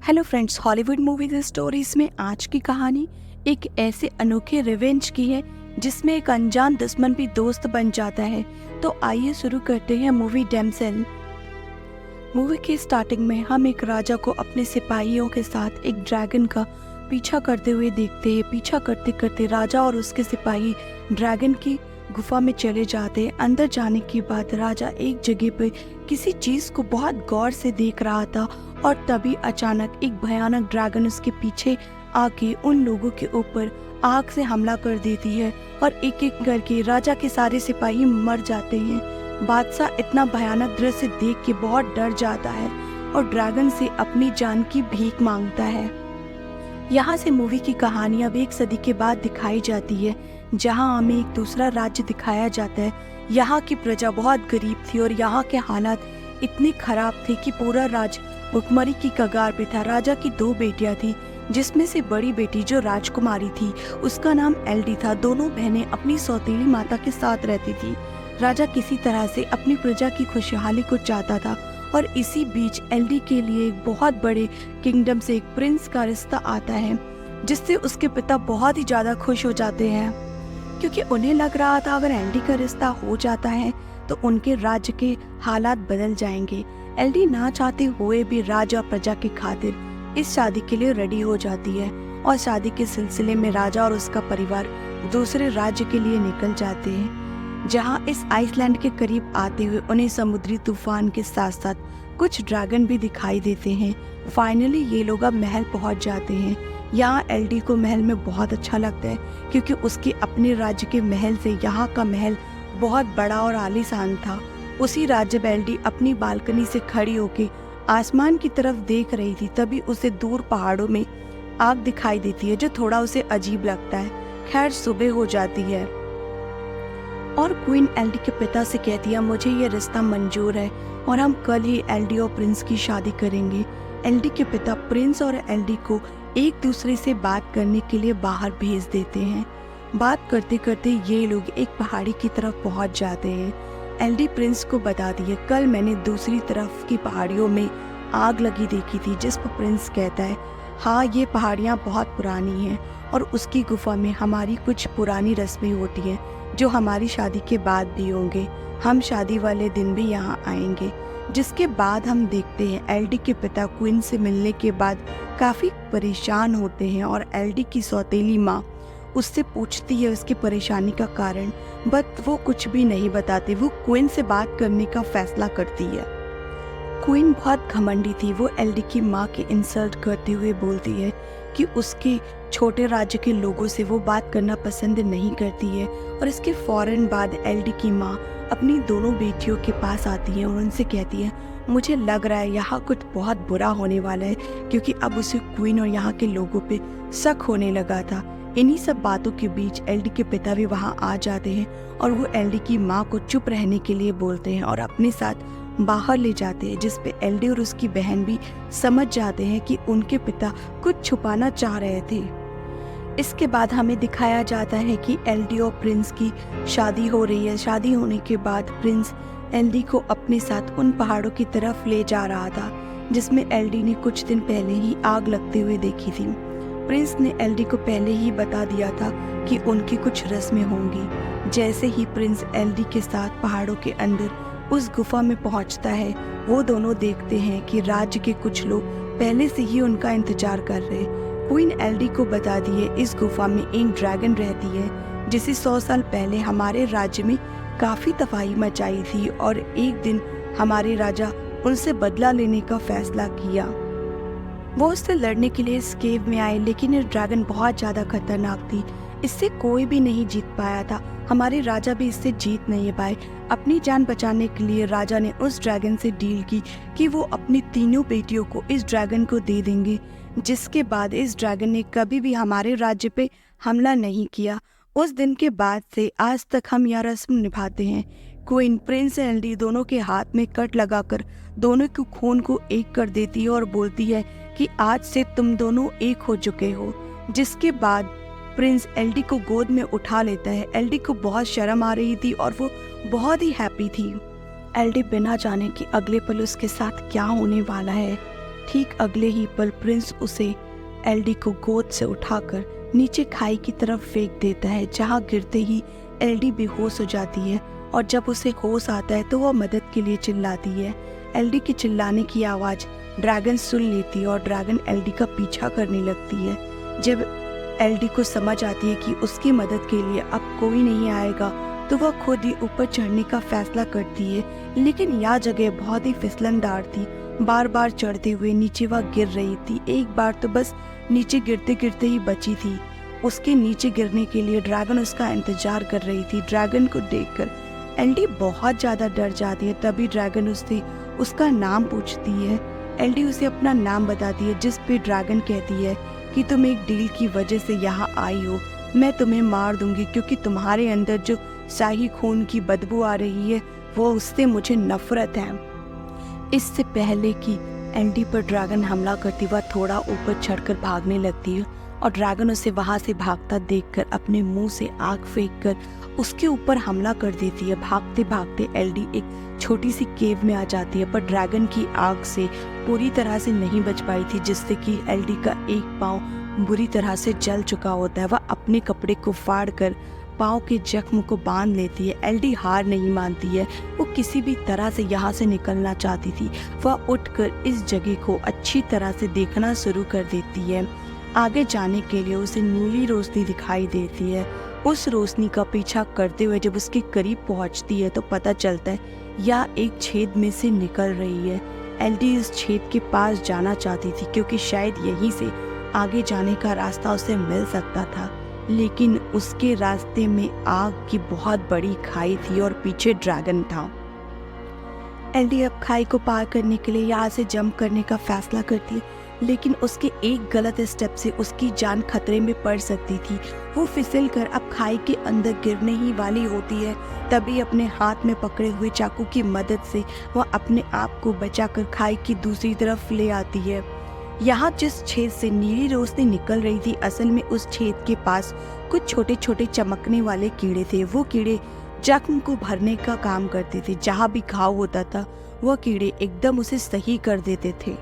Hello friends, Hollywood movies stories में आज की कहानी एक ऐसे अनोखे रिवेंज की है जिसमें एक अनजान दुश्मन भी दोस्त बन जाता है। तो आइए शुरू करते हैं मूवी डैमसेल। मूवी की स्टार्टिंग में हम एक राजा को अपने सिपाहियों के साथ एक ड्रैगन का पीछा करते हुए देखते हैं। पीछा करते करते राजा और उसके सिपाही ड्रैगन की गुफा में चले जाते हैं। अंदर जाने के बाद राजा एक जगह पर किसी चीज को बहुत गौर से देख रहा था और तभी अचानक एक भयानक ड्रैगन उसके पीछे आके उन लोगों के ऊपर आग से हमला कर देती है और एक एक करके राजा के सारे सिपाही मर जाते हैं। बादशाह इतना भयानक दृश्य देख के बहुत डर जाता है और ड्रैगन से अपनी जान की भीख मांगता है। यहाँ से मूवी की कहानी अब एक सदी के बाद दिखाई जाती है, जहाँ हमें एक दूसरा राज्य दिखाया जाता है। यहाँ की प्रजा बहुत गरीब थी और यहाँ के हालात इतने खराब थे कि पूरा राज्य भुखमरी की कगार पे था। राजा की दो बेटियां थी, जिसमें से बड़ी बेटी जो राजकुमारी थी उसका नाम एल्डी था। दोनों बहनें अपनी सौतेली माता के साथ रहती थी। राजा किसी तरह से अपनी प्रजा की खुशहाली को चाहता था और इसी बीच एल्डी के लिए एक बहुत बड़े किंगडम से एक प्रिंस का रिश्ता आता है, जिससे उसके पिता बहुत ही ज्यादा खुश हो जाते हैं, क्योंकि उन्हें लग रहा था अगर एल्डी का रिश्ता हो जाता है तो उनके राज्य के हालात बदल जाएंगे। एल्डी ना चाहते हुए भी राजा प्रजा की खातिर इस शादी के लिए रेडी हो जाती है और शादी के सिलसिले में राजा और उसका परिवार दूसरे राज्य के लिए निकल जाते हैं, जहां इस आइसलैंड के करीब आते हुए उन्हें समुद्री तूफान के साथ साथ कुछ ड्रैगन भी दिखाई देते हैं। फाइनली ये लोग अब महल पहुंच जाते हैं। यहाँ एल्डी को महल में बहुत अच्छा लगता है, क्योंकि उसके अपने राज्य के महल से यहाँ का महल बहुत बड़ा और आलीशान था। उसी राज्य में एल्डी अपनी बालकनी से खड़ी होकर आसमान की तरफ देख रही थी, तभी उसे दूर पहाड़ों में आग दिखाई देती है, जो थोड़ा उसे अजीब लगता है। खैर, सुबह हो जाती है और क्वीन एल्डी के पिता से कहती है, मुझे ये रिश्ता मंजूर है और हम कल ही एल्डी और प्रिंस की शादी करेंगे। एल्डी के पिता प्रिंस और एल्डी को एक दूसरे से बात करने के लिए बाहर भेज देते हैं। बात करते करते ये लोग एक पहाड़ी की तरफ पहुंच जाते हैं। एल्डी प्रिंस को बताती है, कल मैंने दूसरी तरफ की पहाड़ियों में आग लगी देखी थी, जिस पर प्रिंस कहता है, हाँ ये पहाड़ियाँ बहुत पुरानी हैं और उसकी गुफा में हमारी कुछ पुरानी रस्में होती हैं जो हमारी शादी के बाद भी होंगे। हम शादी वाले दिन भी यहाँ आएंगे। जिसके बाद हम देखते हैं एल्डी के पिता क्वीन से मिलने के बाद काफ़ी परेशान होते हैं और एल्डी की सौतेली माँ उससे पूछती है उसकी परेशानी का कारण, बट वो कुछ भी नहीं बताते। वो क्वीन से बात करने का फैसला करती है। क्वीन बहुत घमंडी थी। वो एल्डी की माँ के इंसल्ट करते हुए बोलती है कि उसके छोटे राज्य के लोगों से वो बात करना पसंद नहीं करती है। और इसके फौरन बाद एल्डी की माँ अपनी दोनों बेटियों के पास आती है और उनसे कहती है, मुझे लग रहा है यहाँ कुछ बहुत बुरा होने वाला है, क्योंकि अब उसे क्वीन और यहाँ के लोगों पे शक होने लगा था। इन्हीं सब बातों के बीच एल्डी के पिता भी वहाँ आ जाते हैं और वो एल्डी की माँ को चुप रहने के लिए बोलते हैं और अपने साथ बाहर ले जाते हैं, जिस पे एल्डी और उसकी बहन भी समझ जाते हैं कि उनके पिता कुछ छुपाना चाह रहे थे। इसके बाद हमें दिखाया जाता है कि एल्डी और प्रिंस की शादी हो रही है। शादी होने के बाद प्रिंस एल्डी को अपने साथ उन पहाड़ों की तरफ ले जा रहा था, जिसमें एल्डी ने कुछ दिन पहले ही आग लगते हुए देखी थी। प्रिंस ने एल्डी को पहले ही बता दिया था कि उनकी कुछ रस्में होंगी। जैसे ही प्रिंस एल्डी के साथ पहाड़ों के अंदर उस गुफा में पहुंचता है, वो दोनों देखते हैं कि राज्य के कुछ लोग पहले से ही उनका इंतजार कर रहे हैं। क्वीन एल्डी को बता दिए इस गुफा में एक ड्रैगन रहती है, जिसे 100 साल पहले हमारे राज्य में काफी तबाही मचाई थी और एक दिन हमारे राजा उनसे बदला लेने का फैसला किया। वो उससे लड़ने के लिए इस केव में आए, लेकिन ये ड्रैगन बहुत ज्यादा खतरनाक थी। इससे कोई भी नहीं जीत पाया था। हमारे राजा भी इससे जीत नहीं पाए। अपनी जान बचाने के लिए राजा ने उस ड्रैगन से डील की कि वो अपनी तीनों बेटियों को इस ड्रैगन को दे देंगे। जिसके बाद इस ड्रैगन ने कभी भी हमारे राज्य पे हमला नहीं किया। उस दिन के बाद से आज तक हम यह रस्म निभाते हैं। क्वीन प्रिंस एल्डी दोनों के हाथ में कट लगाकर दोनों के खून को एक कर देती है और बोलती है कि आज से तुम दोनों एक हो चुके हो। जिसके बाद प्रिंस एल्डी को गोद में उठा लेता है। एल्डी को बहुत शर्म आ रही थी और वो बहुत ही हैप्पी थी। एल्डी बिना जाने कि अगले पल उसके साथ क्या होने वाला है ठीक अगले ही पल प्रिंस उसे एल्डी को गोद से उठाकर नीचे खाई की तरफ फेंक देता है, जहां गिरते ही एल्डी बेहोश हो जाती है और जब उसे होश आता है तो वह मदद के लिए चिल्लाती है। एल्डी के चिल्लाने की आवाज़ ड्रैगन सुन लेती है और ड्रैगन एल्डी का पीछा करने लगती है। जब एल्डी को समझ आती है कि उसकी मदद के लिए अब कोई नहीं आएगा तो वह खुद ही ऊपर चढ़ने का फैसला करती है, लेकिन यह जगह बहुत ही फिसलनदार थी। बार बार चढ़ते हुए नीचे वह गिर रही थी। एक बार तो बस नीचे गिरते गिरते ही बची थी। उसके नीचे गिरने के लिए ड्रैगन उसका इंतजार कर रही थी। ड्रैगन को देखकर एल्डी बहुत ज़्यादा डर जाती है। तभी ड्रैगन उससे उसका नाम पूछती है। एल्डी उसे अपना नाम बताती है, जिस पे ड्रैगन कहती है कि तुम एक डील की वजह से यहाँ आई हो। मैं तुम्हें मार दूंगी क्योंकि तुम्हारे अंदर जो शाही खून की बदबू आ रही है वो उससे मुझे नफरत है। इससे पहले कि एल्डी पर ड्रैगन हमला करती, वह थोड़ा ऊपर चढ़कर भागने लगती है और ड्रैगन उसे वहां से भागता देखकर अपने मुंह से आग फेंककर उसके ऊपर हमला कर देती है। भागते भागते एल्डी एक छोटी सी केव में आ जाती है, पर ड्रैगन की आग से पूरी तरह से नहीं बच पाई थी, जिससे कि एल्डी का एक पाँव बुरी तरह से जल चुका होता है। वह अपने कपड़े को फाड़कर पाँव के जख्म को बांध लेती है। एल्डी हार नहीं मानती है, वो किसी भी तरह से यहाँ से निकलना चाहती थी। वह उठकर इस जगह को अच्छी तरह से देखना शुरू कर देती है। आगे जाने के लिए उसे नीली रोशनी दिखाई देती है। उस रोशनी का पीछा करते हुए जब उसके करीब पहुंचती है तो पता चलता है यह एक छेद में से निकल रही है। एल्डी इस छेद के पास जाना चाहती थी क्योंकि शायद यहीं से आगे जाने का रास्ता उसे मिल सकता था, लेकिन उसके रास्ते में आग की बहुत बड़ी खाई थी और पीछे ड्रैगन था। एल्डी अब खाई को पार करने के लिए यहाँ से जंप करने का फैसला करती है, लेकिन उसके एक गलत स्टेप से उसकी जान खतरे में पड़ सकती थी। वो फिसल कर अब खाई के अंदर गिरने ही वाली होती है। तभी अपने हाथ में पकड़े हुए चाकू की मदद से वह अपने आप को बचाकर खाई की दूसरी तरफ ले आती है। यहाँ जिस छेद से नीली रोशनी निकल रही थी, असल में उस छेद के पास कुछ छोटे छोटे चमकने वाले कीड़े थे। वो कीड़े जख्म को भरने का काम करते थे। जहाँ भी घाव होता था वह कीड़े एकदम उसे सही कर देते थे।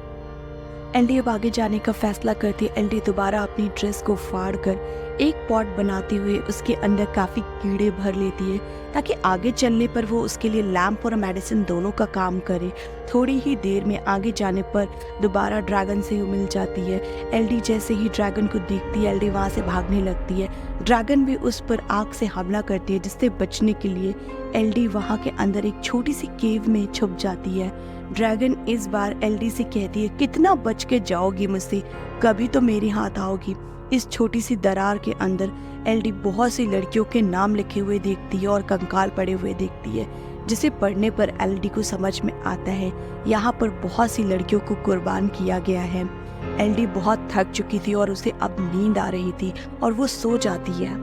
एल्डी अब आगे जाने का फैसला करती है। एल्डी दोबारा अपनी ड्रेस को फाड़कर एक पॉट बनाते हुए उसके अंदर काफ़ी कीड़े भर लेती है, ताकि आगे चलने पर वो उसके लिए लैंप और मेडिसिन दोनों का काम करे। थोड़ी ही देर में आगे जाने पर दोबारा ड्रैगन से मिल जाती है। एल्डी जैसे ही ड्रैगन को देखती है, एल्डी वहाँ से भागने लगती है। ड्रैगन भी उस पर आग से हमला करती है, जिससे बचने के लिए एल्डी वहाँ के अंदर एक छोटी सी केव में छुप जाती है। ड्रैगन इस बार एल्डी से कहती है, कितना बच के जाओगी मुझसे, कभी तो मेरे हाथ आओगी। इस छोटी सी दरार के अंदर एल्डी बहुत सी लड़कियों के नाम लिखे हुए देखती है और कंकाल पड़े हुए देखती है, जिसे पढ़ने पर एल्डी को समझ में आता है यहाँ पर बहुत सी लड़कियों को कुर्बान किया गया है। एल्डी बहुत थक चुकी थी और उसे अब नींद आ रही थी और वो सो जाती है।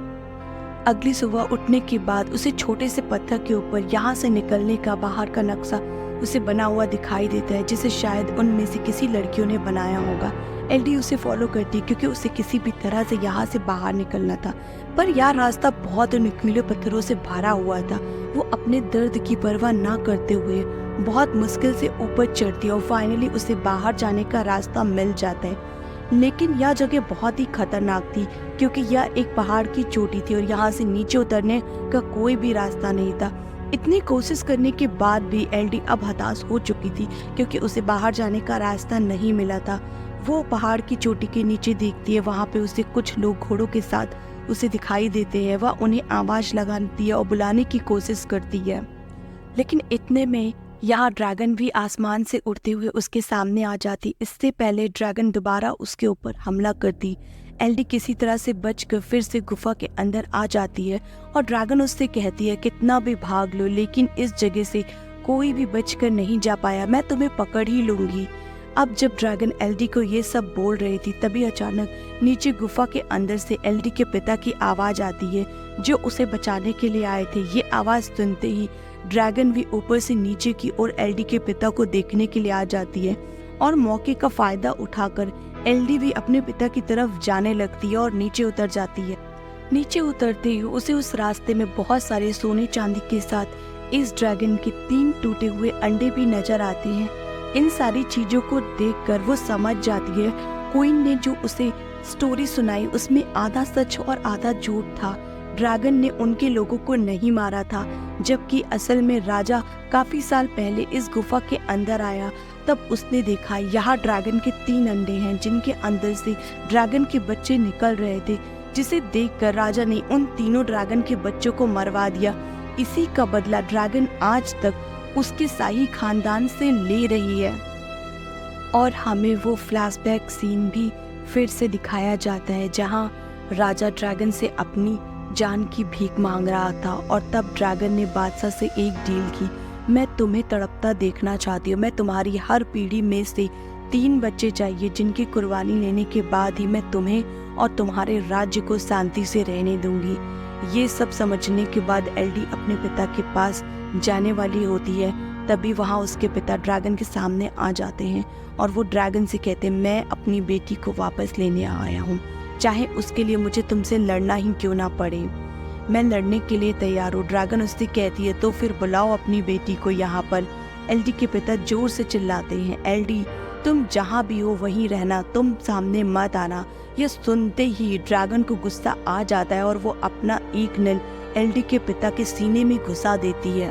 अगली सुबह उठने के बाद उसे छोटे से पत्थर के ऊपर यहाँ से निकलने का बाहर का नक्शा उसे बना हुआ दिखाई देता है, जिसे शायद उनमें से किसी लड़कियों ने बनाया होगा। एल्डी उसे फॉलो करती है क्योंकि उसे किसी भी तरह से यहाँ से बाहर निकलना था, पर यह रास्ता बहुत नुकीले पत्थरों से भरा हुआ था। वो अपने दर्द की परवाह ना करते हुए बहुत मुश्किल से ऊपर चढ़ती है और फाइनली उसे बाहर जाने का रास्ता मिल जाता है। लेकिन यह जगह बहुत ही खतरनाक थी क्योंकि यह एक पहाड़ की चोटी थी और यहाँ से नीचे उतरने का कोई भी रास्ता नहीं था। इतनी कोशिश करने के बाद भी एल्डी अब हताश हो चुकी थी क्योंकि उसे बाहर जाने का रास्ता नहीं मिला था। वो पहाड़ की चोटी के नीचे देखती है, वहाँ पे उसे कुछ लोग घोड़ों के साथ उसे दिखाई देते हैं। वह उन्हें आवाज़ लगाती है और बुलाने की कोशिश करती है, लेकिन इतने में यहाँ ड्रैगन भी आसमान से उड़ते हुए उसके सामने आ जाती। इससे पहले ड्रैगन दोबारा उसके ऊपर हमला करती। एल्डी किसी तरह से बचकर फिर से गुफा के अंदर आ जाती है और ड्रैगन उससे कहती है, कितना भी भाग लो लेकिन इस जगह से कोई भी बचकर नहीं जा पाया, मैं तुम्हें पकड़ ही लूंगी। अब जब ड्रैगन एल्डी को ये सब बोल रही थी, तभी अचानक नीचे गुफा के अंदर से एल्डी के पिता की आवाज़ आती है, जो उसे बचाने के लिए आए थे। ये आवाज़ सुनते ही ड्रैगन भी ऊपर से नीचे की ओर एल्डी के पिता को देखने के लिए आ जाती है और मौके का फ़ायदा उठाकर एल्डी भी अपने पिता की तरफ जाने लगती है और नीचे उतर जाती है। नीचे उतरते ही उसे उस रास्ते में बहुत सारे सोने चांदी के साथ इस ड्रैगन के 3 टूटे हुए अंडे भी नजर आते हैं। इन सारी चीज़ों को देखकर वो समझ जाती है क्वीन ने जो उसे स्टोरी सुनाई उसमें आधा सच और आधा झूठ था। ड्रैगन ने उनके लोगों को नहीं मारा था, जबकि असल में राजा काफी साल पहले इस गुफा के अंदर आया। तब उसने देखा यहाँ ड्रैगन के 3 अंडे हैं जिनके अंदर से ड्रैगन के बच्चे निकल रहे थे, जिसे देखकर राजा ने उन तीनों ड्रैगन के बच्चों को मरवा दिया। इसी का बदला ड्रैगन आज तक उसके शाही खानदान से ले रही है। और हमें वो फ्लैशबैक सीन भी फिर से दिखाया जाता है जहाँ राजा ड्रैगन से अपनी जान की भीख मांग रहा था और तब ड्रैगन ने बादशाह से एक डील की, मैं तुम्हें तड़पता देखना चाहती हूँ, मैं तुम्हारी हर पीढ़ी में से 3 बच्चे चाहिए जिनकी कुर्बानी लेने के बाद ही मैं तुम्हें और तुम्हारे राज्य को शांति से रहने दूंगी। ये सब समझने के बाद एल्डी अपने पिता के पास जाने वाली होती है, तभी वहाँ उसके पिता ड्रैगन के सामने आ जाते हैं और वो ड्रैगन से कहते हैं, मैं अपनी बेटी को वापस लेने आया हूँ, चाहे उसके लिए मुझे तुमसे लड़ना ही क्यों ना पड़े, मैं लड़ने के लिए तैयार हूँ। ड्रैगन उससे कहती है, तो फिर बुलाओ अपनी बेटी को यहाँ पर। एल्डी के पिता जोर से चिल्लाते हैं, एल्डी तुम जहाँ भी हो वहीं रहना, तुम सामने मत आना। यह सुनते ही ड्रैगन को गुस्सा आ जाता है और वो अपना एक नल एल्डी के पिता के सीने में घुसा देती है।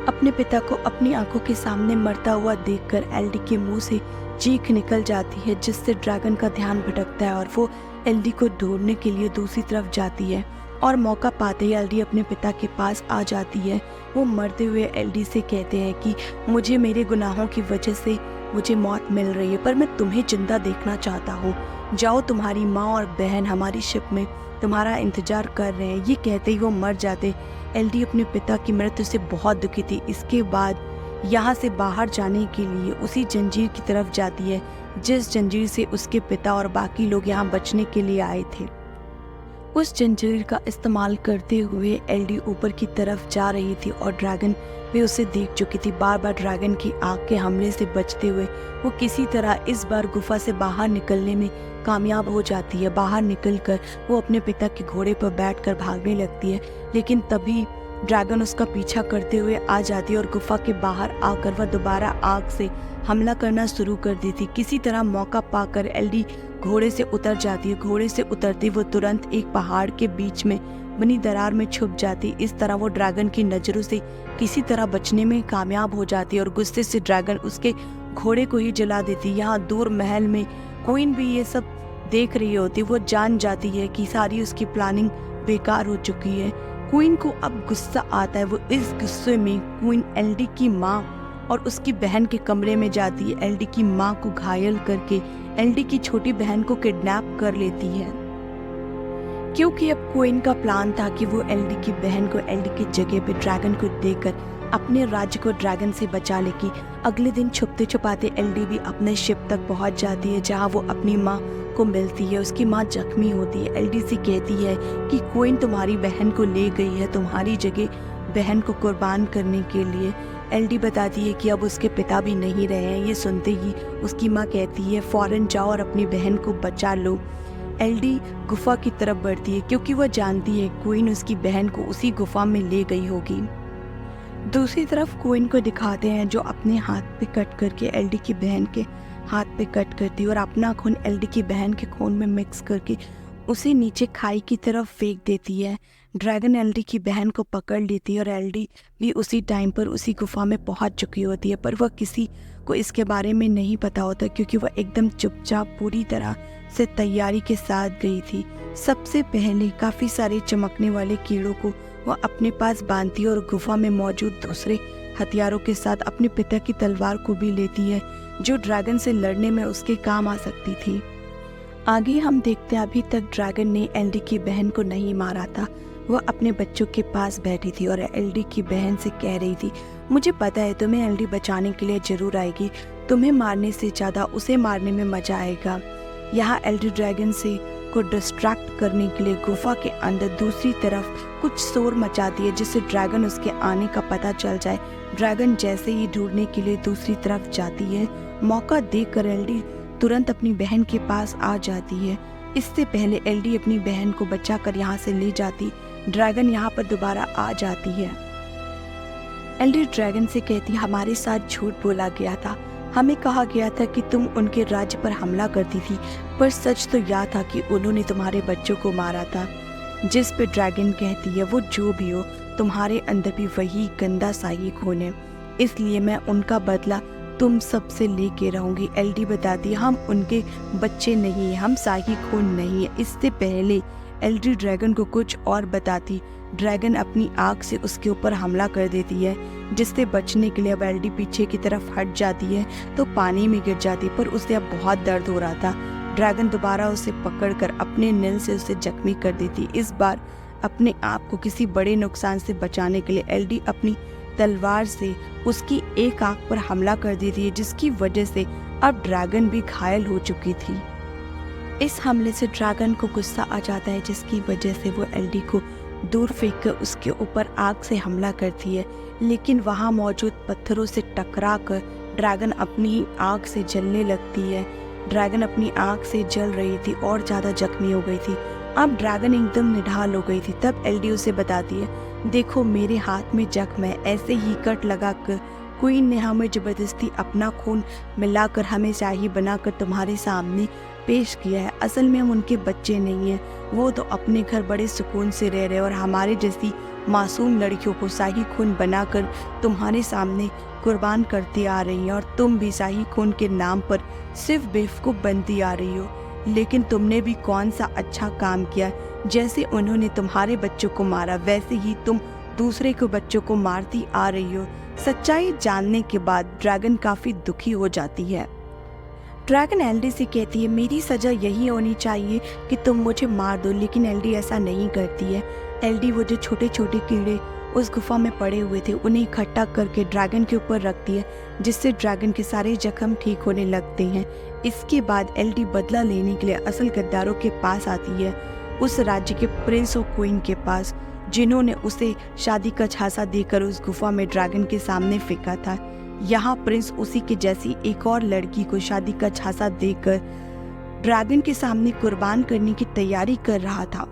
अपने पिता को अपनी आंखों के सामने मरता हुआ देखकर एल्डी के मुंह से चीख निकल जाती है, जिससे ड्रैगन का ध्यान भटकता है और वो एल्डी को ढूंढने के लिए दूसरी तरफ जाती है। और मौका पाते ही एल्डी अपने पिता के पास आ जाती है। वो मरते हुए एल्डी से कहते हैं कि मुझे मेरे गुनाहों की वजह से मुझे मौत मिल रही है, पर मैं तुम्हें जिंदा देखना चाहता हूँ। जाओ, तुम्हारी माँ और बहन हमारी शिप में तुम्हारा इंतजार कर रहे हैं। ये कहते ही वो मर जाते। एल्डी अपने पिता की मृत्यु से बहुत दुखी थी। इसके बाद यहाँ से बाहर जाने के लिए उसी जंजीर की तरफ जाती है जिस जंजीर से उसके पिता और बाकी लोग यहाँ बचने के लिए आए थे। उस जंजीर का इस्तेमाल करते हुए एल्डी ऊपर की तरफ जा रही थी और ड्रैगन भी उसे देख चुकी थी। बार बार ड्रैगन की आग के हमले से बचते हुए वो किसी तरह इस बार गुफा से बाहर निकलने में कामयाब हो जाती है। बाहर निकलकर वो अपने पिता के घोड़े पर बैठकर भागने लगती है, लेकिन तभी ड्रैगन उसका पीछा करते हुए आ जाती है और गुफा के बाहर आकर वह दोबारा आग से हमला करना शुरू कर देती। किसी तरह मौका पाकर एल्डी घोड़े से उतर जाती है। घोड़े से उतरती वो तुरंत एक पहाड़ के बीच में बनी दरार में छुप जाती। इस तरह वो ड्रैगन की नजरों से किसी तरह बचने में कामयाब हो जाती और गुस्से से ड्रैगन उसके घोड़े को ही जला देती। यहाँ दूर महल में क्वीन भी ये सब देख रही होती। वो जान जाती है कि सारी उसकी प्लानिंग बेकार हो चुकी है। क्वीन को अब गुस्सा आता है। वो इस गुस्से में क्वीन एल्डी की माँ और उसकी बहन के कमरे में जाती है। एल्डी की माँ को घायल करके एल्डी की छोटी बहन को किडनैप कर लेती है, क्योंकि अब क्वीन का प्लान था कि वो एल्डी की बहन को एल्डी की जगह पे ड्रैगन को देकर अपने राज्य को ड्रैगन से बचा लेगी। अगले दिन छुपते छुपाते एल्डी भी अपने शिप तक पहुंच जाती है जहां वो अपनी माँ को मिलती है। उसकी माँ जख्मी होती है। एल्डी से कहती है कि क्वीन तुम्हारी बहन को ले गई है तुम्हारी जगह बहन को कुर्बान करने के लिए। एल्डी बताती है कि अब उसके पिता भी नहीं रहे हैं। ये सुनते ही उसकी माँ कहती है, फौरन जाओ और अपनी बहन को बचा लो। एल्डी गुफा की तरफ बढ़ती है क्योंकि वह जानती है क्वीन उसकी बहन को उसी गुफा में ले गई होगी। दूसरी तरफ क्वीन को दिखाते हैं जो अपने हाथ पे कट करके एल्डी की बहन के हाथ पे कट करती है और अपना खून एल्डी की बहन के खून में मिक्स करके उसे नीचे खाई की तरफ फेंक देती है। ड्रैगन एल्डी की बहन को पकड़ लेती है और एल्डी भी उसी टाइम पर उसी गुफा में पहुंच चुकी होती है, पर वह किसी को इसके बारे में नहीं पता होता क्योंकि वह एकदम चुपचाप पूरी तरह से तैयारी के साथ गई थी। सबसे पहले काफ़ी सारे चमकने वाले कीड़ों को वह अपने पास बांधती है और गुफा में मौजूद दूसरे हथियारों के साथ अपने पिता की तलवार को भी लेती है जो ड्रैगन से लड़ने में उसके काम आ सकती थी। आगे हम देखते हैं अभी तक ड्रैगन ने एल्डी की बहन को नहीं मारा था। वह अपने बच्चों के पास बैठी थी और एल्डी की बहन से कह रही थी, मुझे पता है तुम्हें एल्डी बचाने के लिए जरूर आएगी, तुम्हें मारने से ज़्यादा उसे मारने में मजा आएगा। यहाँ एल्डी ड्रैगन से को डिस्ट्रैक्ट करने के लिए गुफा के अंदर दूसरी तरफ कुछ शोर मचाती है जिससे ड्रैगन उसके आने का पता चल जाए। ड्रैगन जैसे ही ढूंढने के लिए दूसरी तरफ जाती है, मौका देखकर एल्डी तुरंत अपनी बहन के पास आ जाती है। इससे पहले एल्डी अपनी बहन को बचाकर यहाँ से ले जाती, ड्रैगन यहाँ पर दोबारा आ जाती है। एल्डी ड्रैगन से कहती, हमारे साथ झूठ बोला गया था, हमें कहा गया था कि तुम उनके राज्य पर हमला करती थी, पर सच तो यह था कि उन्होंने तुम्हारे बच्चों को मारा था। जिस पे ड्रैगन कहती है वो जो भी हो, तुम्हारे अंदर भी वही गंदा शाही खून है, इसलिए मैं उनका बदला तुम सबसे लेके रहूंगी। एलडी बताती हम उनके बच्चे नहीं हैं, हम शाही खून नहीं है। इससे पहले एलडी ड्रैगन को कुछ और बताती, ड्रैगन अपनी आग से उसके ऊपर हमला कर देती है, जिससे बचने के लिए अब एलडी पीछे की तरफ हट जाती है तो पानी में गिर जाती, पर उसे अब बहुत दर्द हो रहा था। ड्रैगन दोबारा उसे पकड़कर अपने नील से उसे जख्मी कर देती। इस बार अपने आप को किसी बड़े नुकसान से बचाने के लिए एलडी अपनी तलवार से उसकी एक आंख पर हमला कर देती है, जिसकी वजह से अब ड्रैगन भी घायल हो चुकी थी। इस हमले से ड्रैगन को गुस्सा आ जाता है, जिसकी वजह से वो एलडी को दूर फेंककर उसके ऊपर आग से हमला करती है, लेकिन वहाँ मौजूद पत्थरों से टकराकर ड्रैगन अपनी आग से जलने लगती है। ड्रैगन अपनी आग से जल रही थी और ज़्यादा जख्मी हो गई थी। अब ड्रैगन एकदम निढाल हो गई थी। तब एलडी उसे बताती है, देखो मेरे हाथ में जख्म है, ऐसे ही कट लगाकर क्वीन ने हमें जबरदस्ती अपना खून मिलाकर हमें शाही बनाकर तुम्हारे सामने पेश किया है। असल में हम उनके बच्चे नहीं हैं, वो तो अपने घर बड़े सुकून से रह रहे और हमारे जैसी मासूम लड़कियों को शाही खून बनाकर तुम्हारे सामने कुर्बान करती आ रही हैं, और तुम भी शाही खून के नाम पर सिर्फ बेवकूफ़ बनती आ रही हो। लेकिन तुमने भी कौन सा अच्छा काम किया? जैसे उन्होंने तुम्हारे बच्चों को मारा, वैसे ही तुम दूसरे के बच्चों को मारती आ रही हो। सच्चाई जानने के बाद ड्रैगन काफ़ी दुखी हो जाती है। ड्रैगन एलडी से कहती है, मेरी सज़ा यही होनी चाहिए कि तुम मुझे मार दो, लेकिन एलडी ऐसा नहीं करती है। एलडी वो जो छोटे छोटे कीड़े उस गुफा में पड़े हुए थे उन्हें इकट्ठा करके ड्रैगन के ऊपर रखती है, जिससे ड्रैगन के सारे जख्म ठीक होने लगते हैं। इसके बाद एलडी बदला लेने के लिए असल गद्दारों के पास आती है, उस राज्य के प्रिंस और क्वीन के पास, जिन्होंने उसे शादी का झांसा देकर उस गुफा में ड्रैगन के सामने फेंका था। यहाँ प्रिंस उसी के जैसी एक और लड़की को शादी का झांसा देकर ड्रैगन के सामने कुर्बान करने की तैयारी कर रहा था।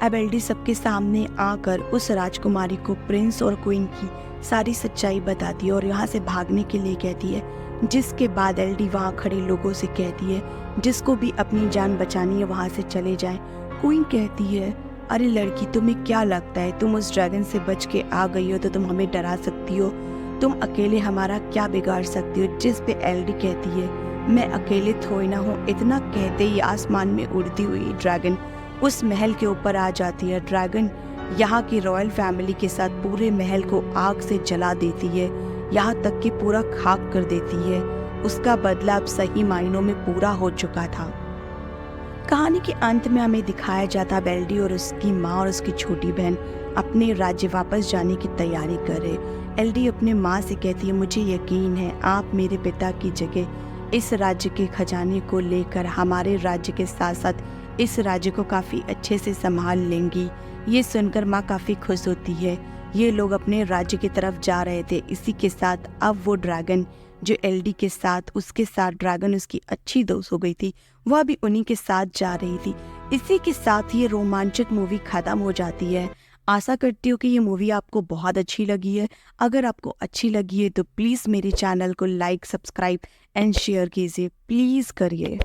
अब एलडी सबके सामने आकर उस राजकुमारी को प्रिंस और क्वीन की सारी सच्चाई बताती है और यहाँ से भागने के लिए कहती है, जिसके बाद एलडी वहाँ खड़े लोगों से कहती है, जिसको भी अपनी जान बचानी है वहाँ से चले जाएं। क्वीन कहती है, अरे लड़की, तुम्हें क्या लगता है तुम उस ड्रैगन से बच के आ गई हो तो तुम हमें डरा सकती हो? तुम अकेले हमारा क्या बिगाड़ सकती हो? जिस पे एलडी कहती है, मैं अकेले थोड़ी ना हूँ। इतना कहते ही आसमान में उड़ती हुई ड्रैगन उस महल के ऊपर आ जाती है। ड्रैगन यहाँ की रॉयल फैमिली के साथ पूरे महल को आग से जला देती है, यहाँ तक कि पूरा खाक कर देती है। उसका बदला अब सही मायनों में पूरा हो चुका था। कहानी के अंत में हमें दिखाया जाता एलडी और उसकी माँ और उसकी छोटी बहन अपने राज्य वापस जाने की तैयारी कर रहे। एलडी अपने माँ से कहती है, मुझे यकीन है आप मेरे पिता की जगह इस राज्य के खजाने को लेकर हमारे राज्य के साथ साथ इस राज्य को काफ़ी अच्छे से संभाल लेंगी। ये सुनकर माँ काफ़ी खुश होती है। ये लोग अपने राज्य की तरफ जा रहे थे। इसी के साथ अब वो ड्रैगन जो एलडी के साथ, उसके साथ ड्रैगन उसकी अच्छी दोस्त हो गई थी, वह भी उन्हीं के साथ जा रही थी। इसी के साथ ये रोमांचक मूवी ख़त्म हो जाती है। आशा करती हूँ कि ये मूवी आपको बहुत अच्छी लगी है। अगर आपको अच्छी लगी है तो प्लीज़ मेरे चैनल को लाइक, सब्सक्राइब एंड शेयर कीजिए, प्लीज़ करिए।